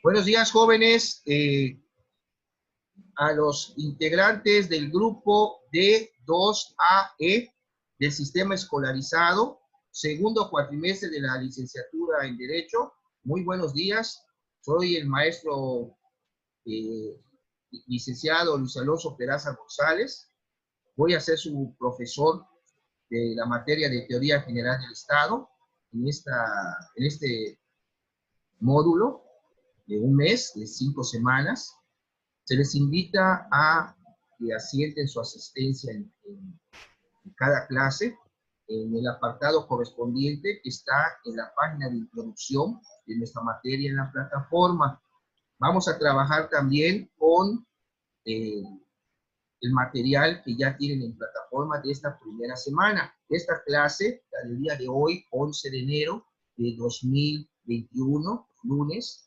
Buenos días, jóvenes. A los integrantes del grupo D2AE del sistema escolarizado, segundo cuatrimestre de la licenciatura en Derecho. Muy buenos días. Soy el maestro licenciado Luis Alonso Peraza González. Voy a ser su profesor de la materia de Teoría General del Estado en este módulo de un mes, de 5 semanas. Se les invita a que asienten su asistencia en cada clase en el apartado correspondiente que está en la página de introducción de nuestra materia en la plataforma. Vamos a trabajar también con el material que ya tienen en plataforma de esta primera semana. Esta clase, la del día de hoy, 11 de enero de 2021, lunes,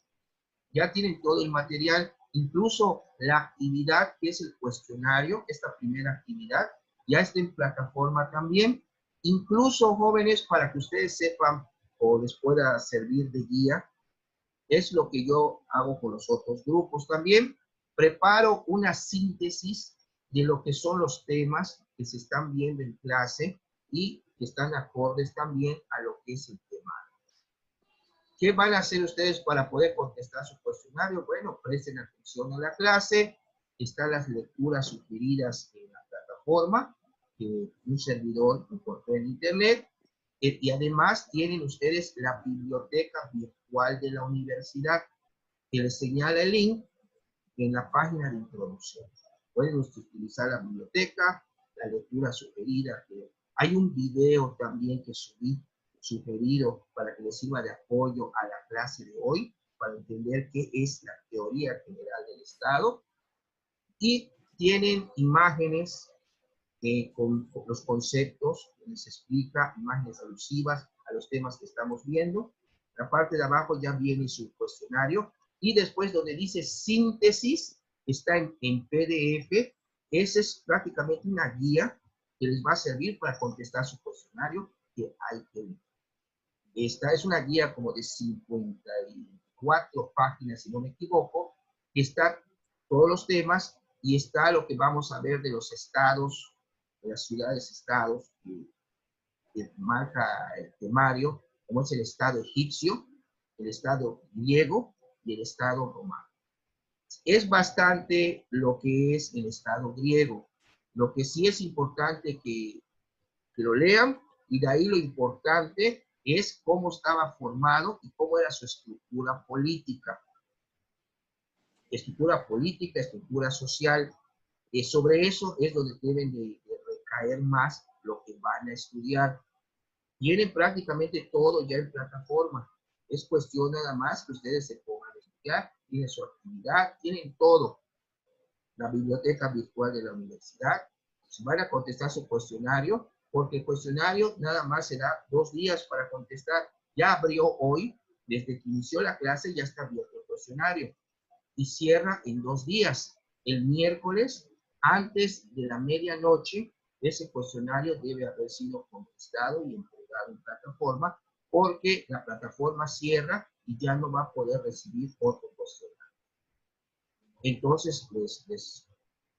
ya tienen todo el material, incluso la actividad que es el cuestionario, esta primera actividad, ya está en plataforma también. Incluso, jóvenes, para que ustedes sepan o les pueda servir de guía, es lo que yo hago con los otros grupos también. Preparo una síntesis de lo que son los temas que se están viendo en clase y que están acordes también a lo que es el tema. ¿Qué van a hacer ustedes para poder contestar su cuestionario? Bueno, presten atención a la clase, están las lecturas sugeridas en la plataforma, que un servidor encontró en internet, y además tienen ustedes la biblioteca virtual de la universidad, que les señala el link en la página de introducción. Pueden utilizar la biblioteca, la lectura sugerida, que hay un video también que subí sugerido para que les sirva de apoyo a la clase de hoy, para entender qué es la teoría general del Estado, y tienen imágenes con los conceptos, les explica, imágenes alusivas a los temas que estamos viendo. La parte de abajo ya viene su cuestionario, y después donde dice síntesis, está en PDF. Esa es prácticamente una guía que les va a servir para contestar su cuestionario que hay que ver. Esta es una guía como de 54 páginas, si no me equivoco, que está todos los temas y está lo que vamos a ver de los estados, de las ciudades-estados que marca el temario, como es el estado egipcio, el estado griego y el estado romano. Es bastante lo que es el estado griego. Lo que sí es importante que lo lean, y de ahí lo importante es cómo estaba formado y cómo era su estructura política. Estructura política, estructura social. Sobre eso es donde deben de recaer más lo que van a estudiar. Tienen prácticamente todo ya en plataforma. Es cuestión nada más que ustedes se pongan a estudiar, tienen su actividad, tienen todo. La biblioteca virtual de la universidad. Si van a contestar su cuestionario, porque el cuestionario nada más será 2 días para contestar. Ya abrió hoy, desde que inició la clase ya está abierto el cuestionario y cierra en 2 días. El miércoles, antes de la medianoche, ese cuestionario debe haber sido contestado y entregado en plataforma, porque la plataforma cierra y ya no va a poder recibir otro cuestionario. Entonces, les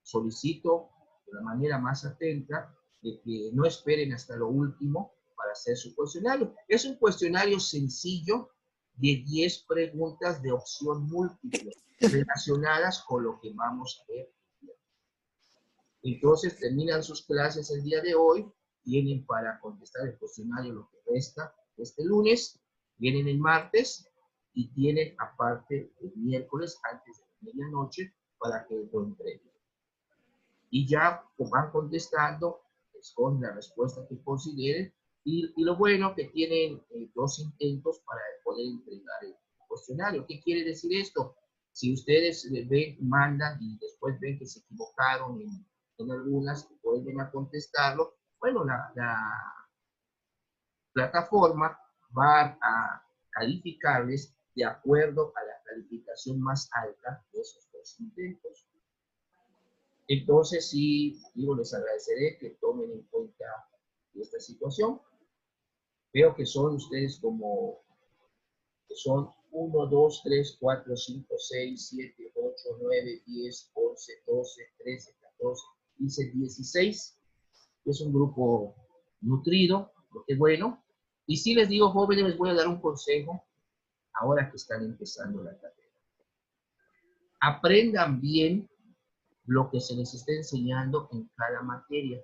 solicito de la manera más atenta de que no esperen hasta lo último para hacer su cuestionario. Es un cuestionario sencillo de 10 preguntas de opción múltiple relacionadas con lo que vamos a ver. Entonces, terminan sus clases el día de hoy, tienen para contestar el cuestionario lo que resta este lunes, vienen el martes y tienen aparte el miércoles antes de la medianoche para que lo entreguen. Y ya van contestando, escogen la respuesta que consideren, y lo bueno que tienen 2 intentos para poder entregar el cuestionario. ¿Qué quiere decir esto? Si ustedes ven, mandan y después ven que se equivocaron en algunas, vuelven a contestarlo, bueno, la plataforma va a calificarles de acuerdo a la calificación más alta de esos 2 intentos. Entonces, sí, digo, les agradeceré que tomen en cuenta esta situación. Veo que son ustedes como, que son 1, 2, 3, 4, 5, 6, 7, 8, 9, 10, 11, 12, 13, 14, 15, 16. Es un grupo nutrido, lo que es bueno. Y si les digo, jóvenes, les voy a dar un consejo ahora que están empezando la carrera. Aprendan bien lo que se les está enseñando en cada materia,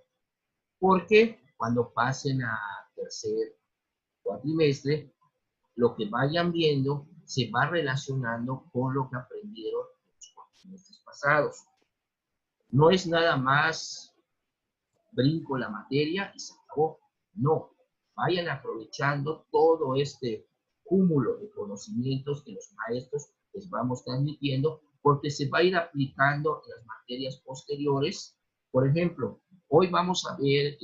porque cuando pasen a tercer cuatrimestre, lo que vayan viendo se va relacionando con lo que aprendieron en los cuatrimestres pasados. No es nada más brinco la materia y se acabó. No, vayan aprovechando todo este cúmulo de conocimientos que los maestros les vamos transmitiendo, porque se va a ir aplicando en las materias posteriores. Por ejemplo, hoy vamos a ver,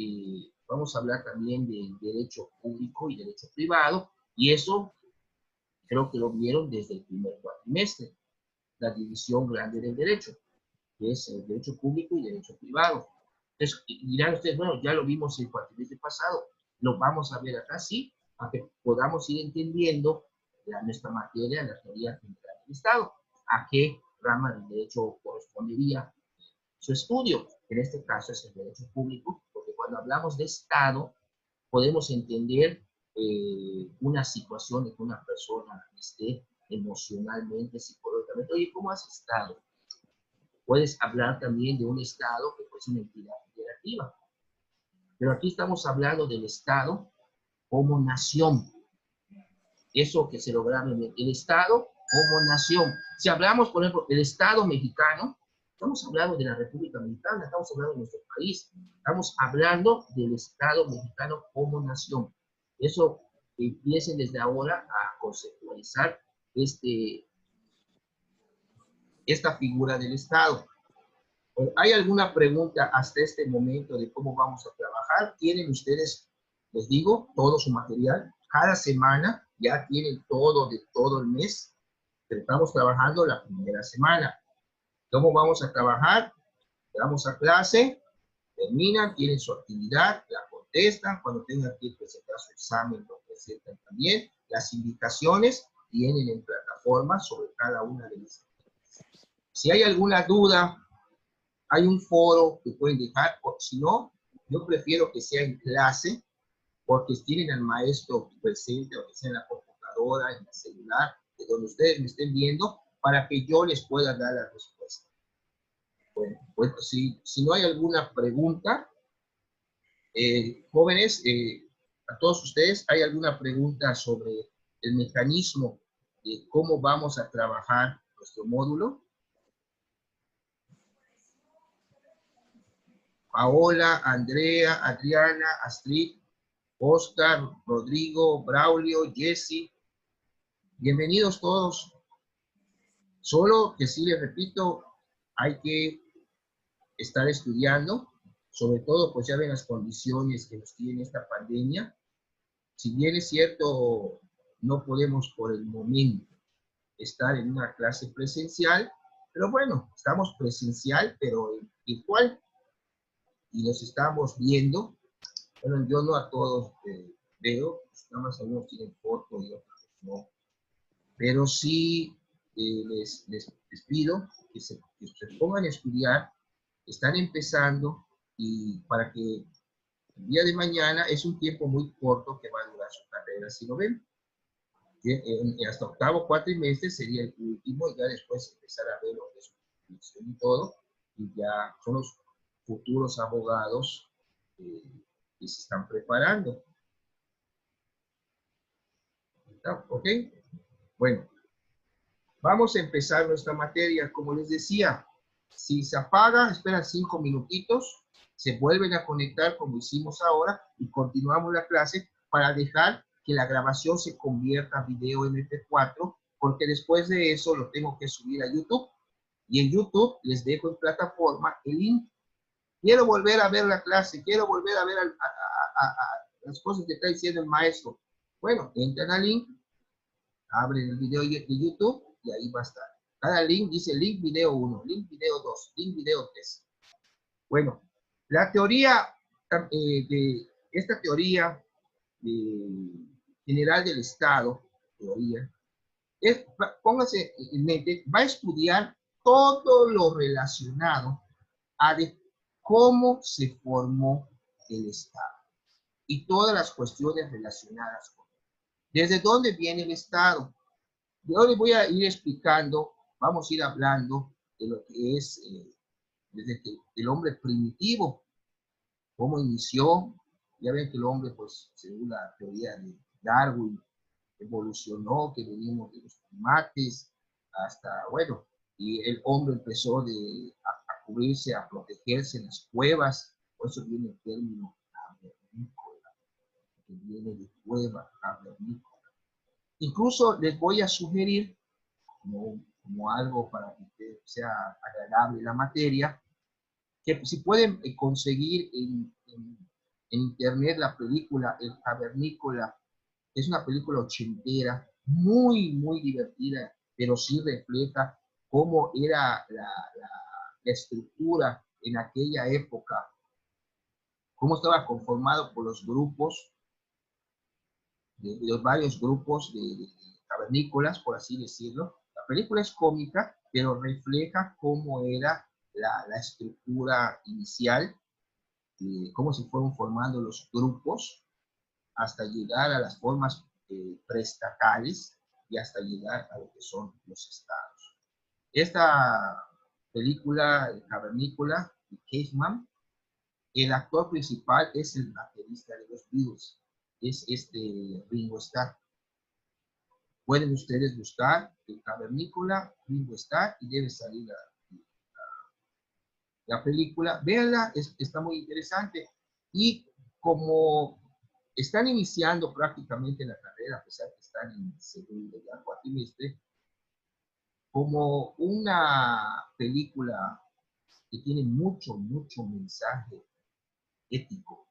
vamos a hablar también de derecho público y derecho privado, y eso creo que lo vieron desde el primer cuatrimestre, la división grande del derecho, que es el derecho público y derecho privado. Entonces, dirán ustedes, bueno, ya lo vimos el cuatrimestre pasado, lo vamos a ver acá, sí, para que podamos ir entendiendo nuestra materia, la teoría general del Estado, a qué rama del derecho correspondería su estudio. En este caso es el derecho público, porque cuando hablamos de Estado, podemos entender una situación en que una persona esté emocionalmente, psicológicamente. Oye, ¿cómo has estado? Puedes hablar también de un Estado que puede ser una entidad federativa. Pero aquí estamos hablando del Estado como nación. Eso que se logra en el Estado como nación. Si hablamos, por ejemplo, del Estado mexicano, estamos hablando de la República Mexicana, estamos hablando de nuestro país, estamos hablando del Estado mexicano como nación. Eso empiecen desde ahora a conceptualizar esta figura del Estado. ¿Hay alguna pregunta hasta este momento de cómo vamos a trabajar? Tienen ustedes, les digo, todo su material. Cada semana ya tienen todo de todo el mes, pero estamos trabajando la primera semana. ¿Cómo vamos a trabajar? Vamos a clase, terminan, tienen su actividad, la contestan, cuando tengan que presentar su examen, lo presentan también. Las indicaciones vienen en plataforma sobre cada una de las actividades. Si hay alguna duda, hay un foro que pueden dejar, o si no, yo prefiero que sea en clase, porque tienen al maestro presente, o que sea en la computadora, en el celular, de donde ustedes me estén viendo, para que yo les pueda dar la respuesta. Bueno, pues si no hay alguna pregunta, jóvenes, a todos ustedes, ¿hay alguna pregunta sobre el mecanismo de cómo vamos a trabajar nuestro módulo? Paola, Andrea, Adriana, Astrid, Oscar, Rodrigo, Braulio, Jesse, bienvenidos todos. Solo que sí les repito, hay que estar estudiando, sobre todo pues ya ven las condiciones que nos tiene esta pandemia. Si bien es cierto, no podemos por el momento estar en una clase presencial, pero bueno, estamos presencial, pero virtual, y nos estamos viendo. Bueno, yo no a todos veo, nada más algunos tienen foto y otros no. Pero sí les pido que se pongan a estudiar, están empezando, y para que el día de mañana es un tiempo muy corto que va a durar su carrera, si lo ven. Hasta octavo cuatrimestre sería el último, y ya después empezar a ver lo que es su titulación y todo, y ya son los futuros abogados que se están preparando. ¿Ok? Bueno, vamos a empezar nuestra materia. Como les decía, si se apaga, esperan 5 minutitos, se vuelven a conectar como hicimos ahora y continuamos la clase para dejar que la grabación se convierta a video MP4, porque después de eso lo tengo que subir a YouTube. Y en YouTube les dejo en plataforma el link. Quiero volver a ver la clase, quiero volver a ver las cosas que está diciendo el maestro. Bueno, entran al link, abren el video de YouTube y ahí va a estar. Cada link dice link video 1, link video 2, link video 3. Bueno, la teoría de esta teoría general del Estado, teoría, Póngase en mente, va a estudiar todo lo relacionado a de cómo se formó el Estado y todas las cuestiones relacionadas con él. ¿Desde dónde viene el Estado? Yo les voy a ir explicando, vamos a ir hablando de lo que es desde que el hombre primitivo, cómo inició. Ya ven que el hombre, pues, según la teoría de Darwin, evolucionó, que venimos de los primates hasta, bueno, y el hombre empezó a cubrirse, a protegerse en las cuevas, por eso viene el término cavernícola, que viene de cueva, cavernícola. Incluso les voy a sugerir, como algo para que sea agradable la materia, que si pueden conseguir en internet la película El Cavernícola. Es una película ochentera, muy, muy divertida, pero sí refleja cómo era la estructura en aquella época, cómo estaba conformado por los grupos, de los varios grupos de cavernícolas, por así decirlo. La película es cómica, pero refleja cómo era la estructura inicial, cómo se fueron formando los grupos hasta llegar a las formas preestatales y hasta llegar a lo que son los estados. Esta película, Cavernícola, de Caveman, el actor principal es el baterista de los Beatles, es Ringo Starr. Pueden ustedes buscar el Cavernícola, Ringo Starr, y debe salir la película. Véanla, está muy interesante. Y como están iniciando prácticamente la carrera, a pesar que están en segundo y cuatrimestre, como una película que tiene mucho, mucho mensaje ético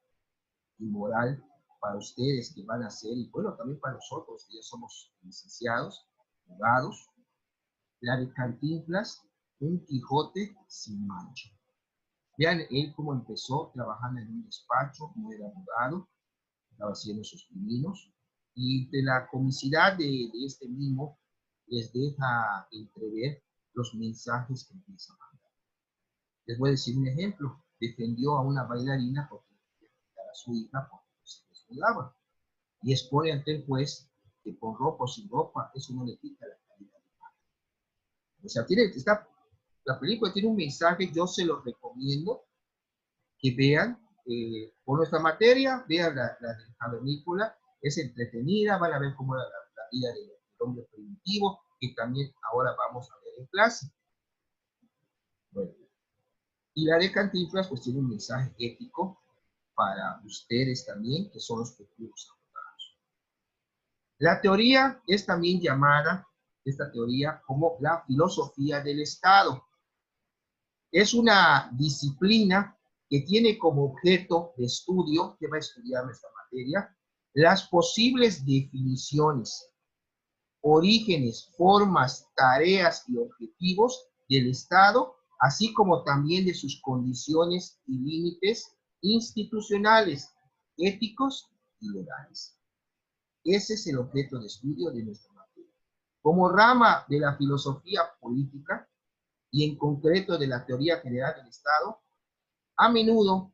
y moral para ustedes que van a ser, y bueno, también para nosotros que ya somos licenciados, abogados, la de Cantinflas, Un Quijote sin mancha. Vean él cómo empezó trabajando en un despacho, no era abogado, estaba haciendo sus pininos, y de la comicidad de este mimo les deja entrever los mensajes que empieza a mandar. Les voy a decir un ejemplo. Defendió a una bailarina porque a su hija porque se desnudaba, y expone ante el juez que con ropa o sin ropa eso no le quita la calidad de imagen. O sea, la película tiene un mensaje, yo se los recomiendo que vean por nuestra materia, vean la de Cavernícola, es entretenida, van a ver cómo era la vida del hombre primitivo, que también ahora vamos a ver en clase. Bueno, y la de Cantinflas pues tiene un mensaje ético para ustedes también, que son los futuros abogados. La teoría es también llamada, esta teoría, como la filosofía del Estado. Es una disciplina que tiene como objeto de estudio, que va a estudiar esta materia, las posibles definiciones, orígenes, formas, tareas y objetivos del Estado, así como también de sus condiciones y límites institucionales, éticos y legales. Ese es el objeto de estudio de nuestra materia. Como rama de la filosofía política, y en concreto de la teoría general del Estado, a menudo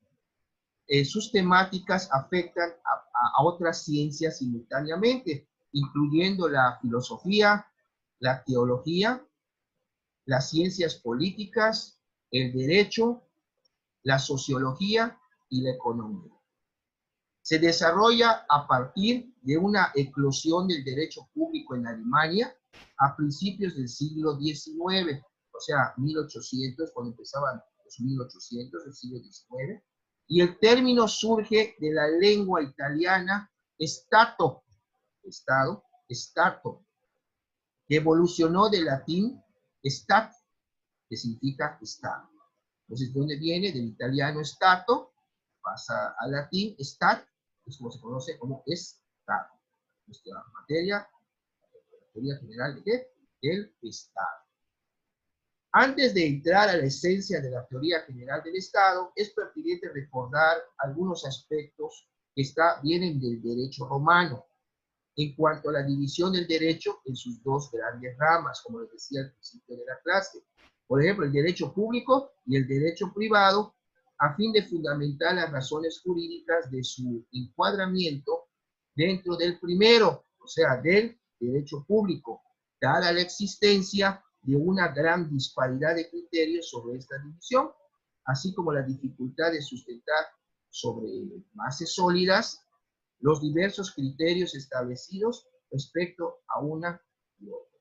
sus temáticas afectan a otras ciencias simultáneamente, incluyendo la filosofía, la teología, las ciencias políticas, el derecho, la sociología y la economía. Se desarrolla a partir de una eclosión del derecho público en Alemania a principios del siglo XIX, o sea, 1800, cuando empezaban los 1800 del siglo XIX, y el término surge de la lengua italiana stato, estado, stato, que evolucionó del latín stat, que significa estado. Entonces, ¿de dónde viene? Del italiano stato, pasa al latín stat, es como se conoce como estado. Nuestra materia, la teoría general de qué? Del estado. Antes de entrar a la esencia de la teoría general del Estado, es pertinente recordar algunos aspectos que vienen del derecho romano. en cuanto a la división del derecho en sus dos grandes ramas, como les decía al principio de la clase. Por ejemplo, el derecho público y el derecho privado, a fin de fundamentar las razones jurídicas de su encuadramiento dentro del primero, o sea, del derecho público, dada la existencia de una gran disparidad de criterios sobre esta división, así como la dificultad de sustentar sobre bases sólidas los diversos criterios establecidos respecto a una y otra.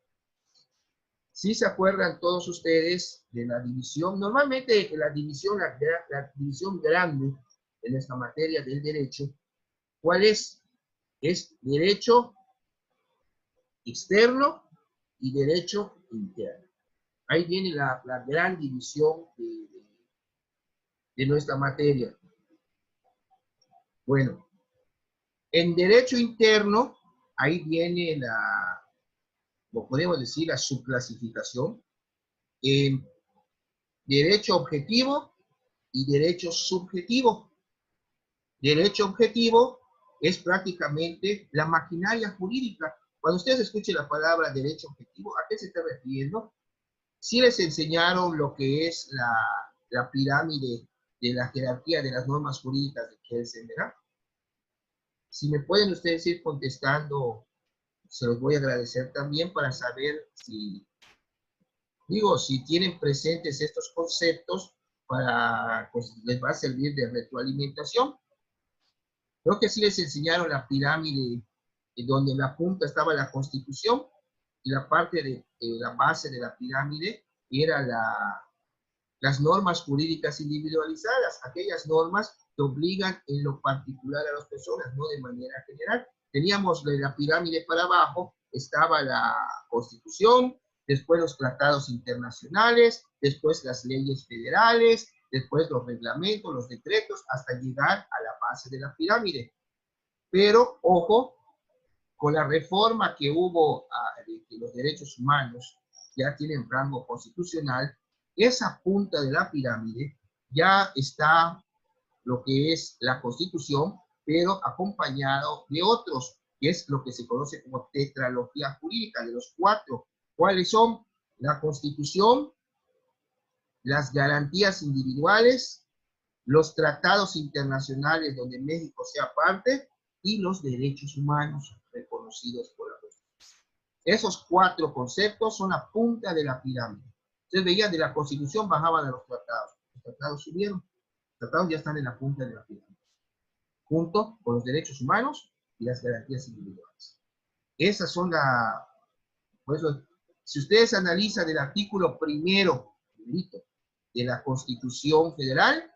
Si se acuerdan todos ustedes de la división, normalmente la división grande en esta materia del derecho, ¿cuál es? Es derecho externo y derecho interno. Ahí viene la gran división de nuestra materia. Bueno, en derecho interno, ahí viene lo podemos decir, la subclasificación en derecho objetivo y derecho subjetivo. Derecho objetivo es prácticamente la maquinaria jurídica. Cuando ustedes escuchen la palabra derecho objetivo, ¿a qué se está refiriendo? Sí les enseñaron lo que es la pirámide de la jerarquía de las normas jurídicas de Kelsen, ¿verdad? Si me pueden ustedes ir contestando, se los voy a agradecer también para saber si tienen presentes estos conceptos, pues les va a servir de retroalimentación. Creo que sí les enseñaron la pirámide donde en la punta estaba la Constitución y la parte de la base de la pirámide era las normas jurídicas individualizadas, aquellas normas que obligan en lo particular a las personas, no de manera general. Teníamos la pirámide para abajo, estaba la Constitución, después los tratados internacionales, después las leyes federales, después los reglamentos, los decretos, hasta llegar a la base de la pirámide. Pero, ojo, con la reforma que hubo de los derechos humanos, ya tienen rango constitucional, esa punta de la pirámide ya está lo que es la Constitución, pero acompañado de otros, que es lo que se conoce como tetralogía jurídica, de los cuatro. ¿Cuáles son? La Constitución, las garantías individuales, los tratados internacionales donde México sea parte y los derechos humanos reconocidos por la Constitución. Esos cuatro conceptos son la punta de la pirámide. Ustedes veían de la Constitución bajaban a los tratados subieron, los tratados ya están en la punta de la pirámide, junto con los derechos humanos y las garantías individuales. Esas son por eso, si ustedes analizan el artículo primero de la Constitución Federal,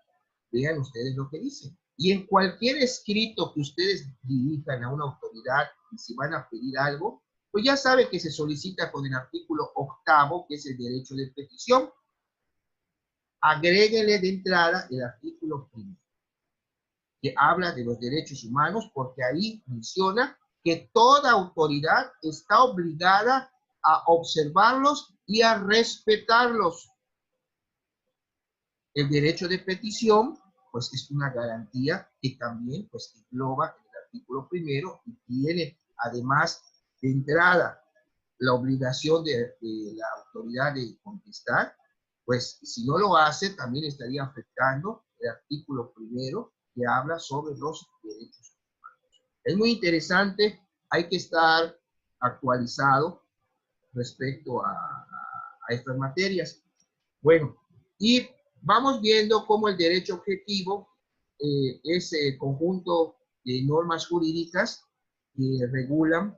vean ustedes lo que dice. Y en cualquier escrito que ustedes dirijan a una autoridad y si van a pedir algo, pues ya sabe que se solicita con el artículo octavo, que es el derecho de petición. Agréguenle de entrada el artículo primero, que habla de los derechos humanos, porque ahí menciona que toda autoridad está obligada a observarlos y a respetarlos. El derecho de petición, pues es una garantía que también pues engloba en el artículo primero y tiene además de entrada la obligación de la autoridad de contestar, pues si no lo hace también estaría afectando el artículo primero que habla sobre los derechos humanos. Es muy interesante, hay que estar actualizado respecto a estas materias. Bueno, y vamos viendo cómo el derecho objetivo es el conjunto de normas jurídicas que regulan,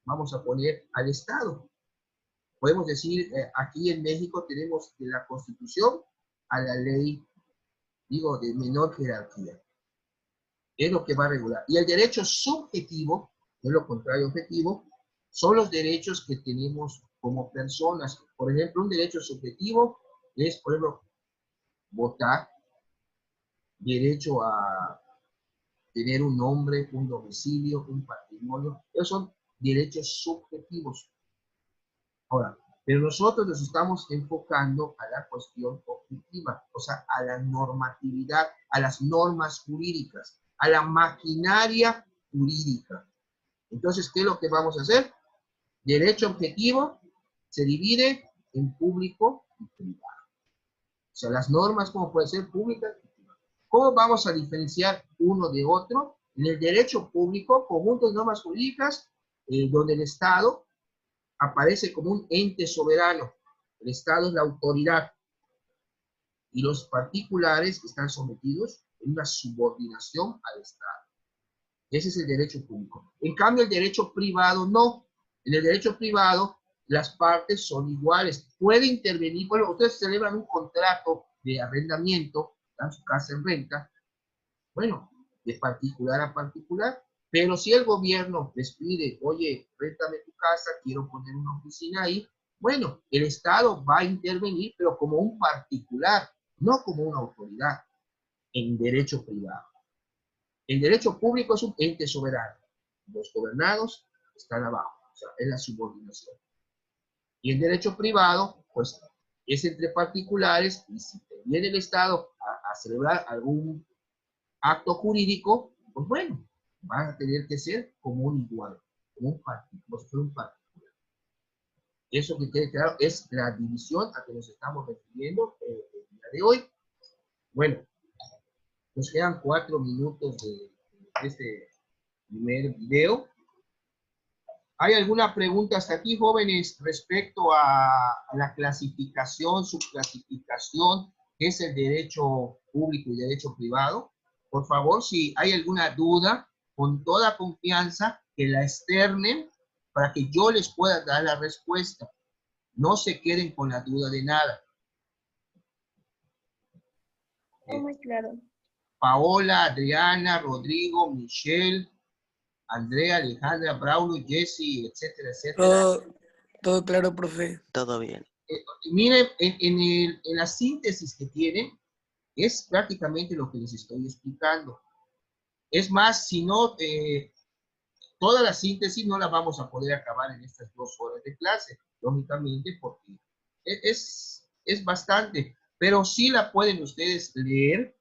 vamos a poner, al Estado. Podemos decir, aquí en México tenemos de la Constitución a la ley, digo, de menor jerarquía. Es lo que va a regular. Y el derecho subjetivo, no es lo contrario objetivo, son los derechos que tenemos como personas. Por ejemplo, un derecho subjetivo es, por ejemplo, votar, derecho a tener un nombre, un domicilio, un patrimonio. Esos son derechos subjetivos. Ahora, pero nosotros nos estamos enfocando a la cuestión objetiva, o sea, a la normatividad, a las normas jurídicas, a la maquinaria jurídica. Entonces, ¿qué es lo que vamos a hacer? Derecho objetivo se divide en público y privado. O sea, las normas, como pueden ser públicas y privadas. ¿Cómo vamos a diferenciar uno de otro? En el derecho público, conjunto de normas jurídicas, donde el Estado aparece como un ente soberano. El Estado es la autoridad y los particulares están sometidos en una subordinación al Estado. Ese es el derecho público. En cambio, el derecho privado no. En el derecho privado, las partes son iguales. Puede intervenir, bueno, ustedes celebran un contrato de arrendamiento, dan su casa en renta, bueno, de particular a particular, pero si el gobierno les pide, oye, réntame tu casa, quiero poner una oficina ahí, bueno, el Estado va a intervenir, pero como un particular, no como una autoridad, en derecho privado. El derecho público es un ente soberano. Los gobernados están abajo, o sea, es la subordinación. Y el derecho privado, pues, es entre particulares, y si viene el Estado a celebrar algún acto jurídico, pues bueno, van a tener que ser como un igual, como un partido, como si fuera un particular. Eso que quede claro es la división a que nos estamos refiriendo el día de hoy. Bueno, nos quedan 4 minutos de este primer video. ¿Hay alguna pregunta hasta aquí, jóvenes, respecto a la clasificación, subclasificación, que es el derecho público y derecho privado? Por favor, si hay alguna duda, con toda confianza, que la externen para que yo les pueda dar la respuesta. No se queden con la duda de nada. Muy claro. Paola, Adriana, Rodrigo, Michelle, Andrea, Alejandra, Braulio, Jesse, etcétera, etcétera. Todo claro, profe. Todo bien. Miren, en la síntesis que tienen, es prácticamente lo que les estoy explicando. Es más, si no, toda la síntesis no la vamos a poder acabar en estas 2 horas de clase, lógicamente, porque es bastante, pero sí la pueden ustedes leer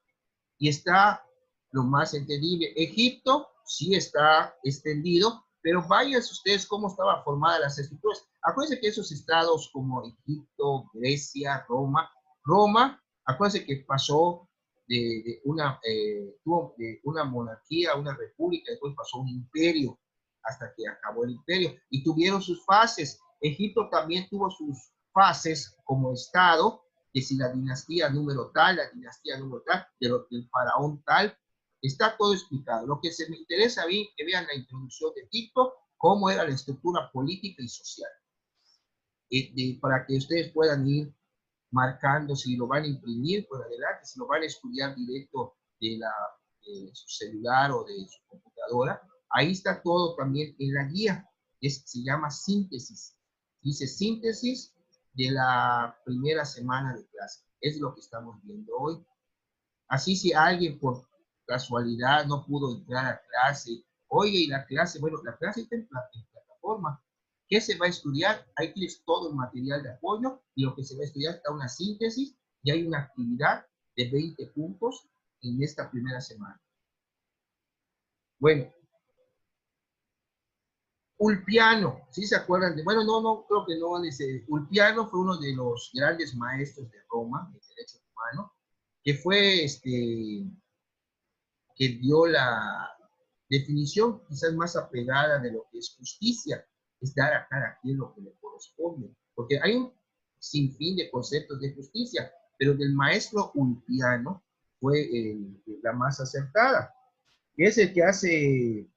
y está lo más entendible. Egipto sí está extendido, pero váyanse ustedes cómo estaban formadas las estructuras. Acuérdense que esos estados como Egipto, Grecia, Roma, acuérdense que pasó de una monarquía a una república, después pasó un imperio, hasta que acabó el imperio, y tuvieron sus fases. Egipto también tuvo sus fases como estado, que si la dinastía número tal, la dinastía número tal, del faraón tal, está todo explicado. Lo que se me interesa a mí, que vean la introducción de Egipto, cómo era la estructura política y social, para que ustedes puedan ir marcando si lo van a imprimir por adelante, si lo van a estudiar directo de su celular o de su computadora. Ahí está todo también en la guía, se llama síntesis. Dice síntesis de la primera semana de clase. Es lo que estamos viendo hoy. Así si alguien por casualidad no pudo entrar a clase, oye, y la clase, bueno, la clase está en plataforma. ¿Qué se va a estudiar? Ahí tienes todo el material de apoyo y lo que se va a estudiar está una síntesis y hay una actividad de 20 puntos en esta primera semana. Bueno, Ulpiano, ¿sí se acuerdan de? Bueno, no, creo que no. Ulpiano fue uno de los grandes maestros de Roma, de derecho romano, que fue que dio la definición quizás más apegada de lo que es justicia, es dar a cada quien lo que le corresponde, porque hay un sinfín de conceptos de justicia, pero del maestro Ulpiano fue la más acertada, que es el que hace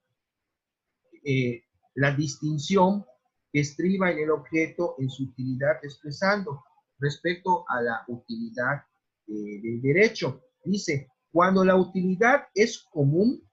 la distinción que estriba en el objeto en su utilidad expresando respecto a la utilidad del derecho. Dice, cuando la utilidad es común,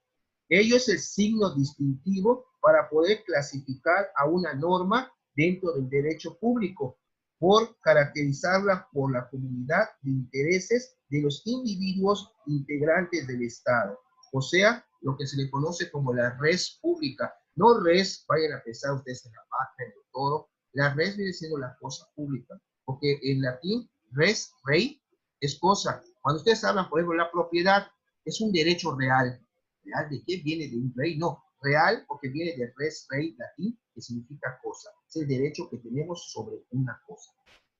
ello es el signo distintivo para poder clasificar a una norma dentro del derecho público, por caracterizarla por la comunidad de intereses de los individuos integrantes del Estado, o sea, lo que se le conoce como la res pública. No res, vayan a pensar ustedes en la vaca, en el toro, la res viene siendo la cosa pública, porque en latín res, rey, es cosa. Cuando ustedes hablan, por ejemplo, de la propiedad, es un derecho real. ¿Real de qué? Viene de un rey, no. real porque viene de res, rei, latín, que significa cosa. Es el derecho que tenemos sobre una cosa.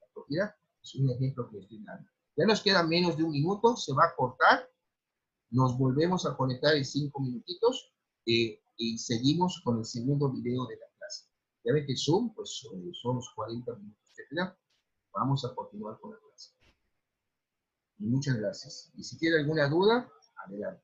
La propiedad es un ejemplo que estoy dando. Ya nos queda menos de un minuto, se va a cortar. Nos volvemos a conectar en 5 minutitos y seguimos con el segundo video de la clase. Ya ven que Zoom, pues son los 40 minutos que tenemos. Vamos a continuar con la clase. Y muchas gracias. Y si tiene alguna duda, adelante.